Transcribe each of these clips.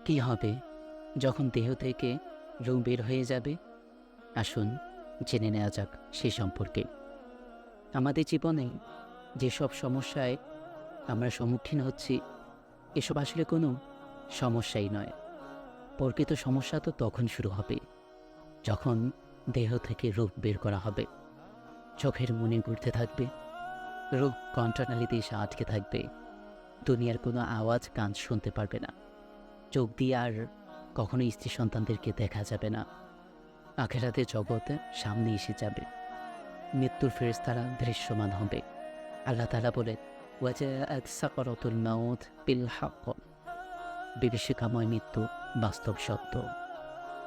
কি হবে যখন দেহ থেকে রূহ বের হয়ে যাবে? আসুন জেনে নেওয়া যাক সে সম্পর্কে। আমাদের জীবনে যেসব সমস্যায় আমরা সম্মুখীন হচ্ছি, এসব আসলে কোনো সমস্যাই নয়। প্রকৃত সমস্যা তো তখন শুরু হবে যখন দেহ থেকে রূহ বের করা হবে। চোখের মনে ঘুরতে থাকবে, রূহ কণ্ঠনালীতে এসে আটকে থাকবে, দুনিয়ার কোনো আওয়াজ কান শুনতে পারবে না, চোখ দিয়ে আর কখনো স্ত্রী সন্তানদেরকে দেখা যাবে না। আখেরাতের জগতে সামনে এসে যাবে, মৃত্যুর ফেরেশতারা দৃশ্যমান হবে। আল্লাহ তাআলা বলেন, ওয়াজাআত সাকরাতুল মাউত বিল হক, বিভীষিকাময় মৃত্যু বাস্তব সত্য।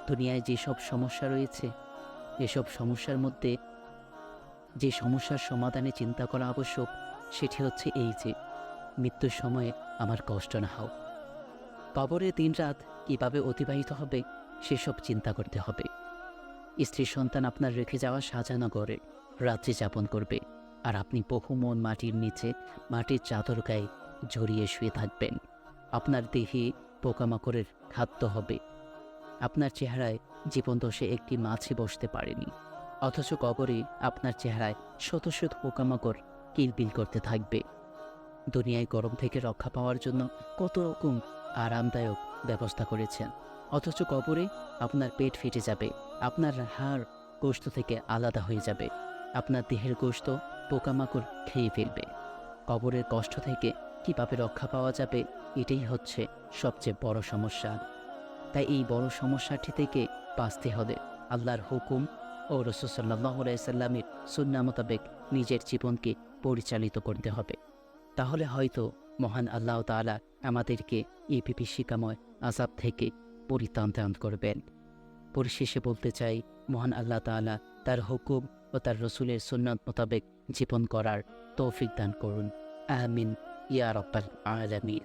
দুনিয়ায় যেসব সমস্যা রয়েছে, এসব সমস্যার মধ্যে যে সমস্যার সমাধানে চিন্তা করা আবশ্যক, সেটি হচ্ছে এই যে মৃত্যুর সময়ে আমার কষ্ট না হোক। কবরে দিন-রাত কীভাবে অতিবাহিত হবে সেসব চিন্তা করতে হবে। স্ত্রী সন্তান আপনার রেখে যাওয়া সাজানো ঘরে রাত্রি যাপন করবে, আর আপনি বহুমন মাটির নিচে মাটির চাদর গায়ে জড়িয়ে শুয়ে থাকবেন। আপনার দেহে পোকামাকড়ের খাদ্য হবে। আপনার চেহারায় জীবনদশে একটি মাছি বসতে পারেনি, অথচ কবরে আপনার চেহারায় শত শত পোকামাকড় কিলবিল করতে থাকবে। দুনিয়ায় গরম থেকে রক্ষা পাওয়ার জন্য কত রকম আরামদায়ক ব্যবস্থা করেছেন, অথচ কবরে আপনার পেট ফেটে যাবে, আপনার হাড় গোশত থেকে আলাদা হয়ে যাবে, আপনার দেহের গোশত পোকামাকড় খেয়ে ফেলবে। কবরের কষ্ট থেকে কীভাবে রক্ষা পাওয়া যাবে, এটাই হচ্ছে সবচেয়ে বড় সমস্যা। তাই এই বড় সমস্যাটি থেকে বাঁচতে হলে আল্লাহর হুকুম ও রাসূল সাল্লাল্লাহু আলাইহি সাল্লামের সুন্নাহ মোতাবেক নিজের জীবনকে পরিচালিত করতে হবে। তাহলে হয়তো মহান আল্লাহ তাআলা আমাদেরকে এই বিভীষিকাময় আযাব থেকে পরিত্রাণ দান করবেন। পরিশেষে বলতে চাই, মহান আল্লাহ তাআলা তার হুকুম ও তার রসুলের সুন্নাত মোতাবেক জীবন করার তৌফিক দান করুন। আমিন ইয়া রাব্বাল আলামিন।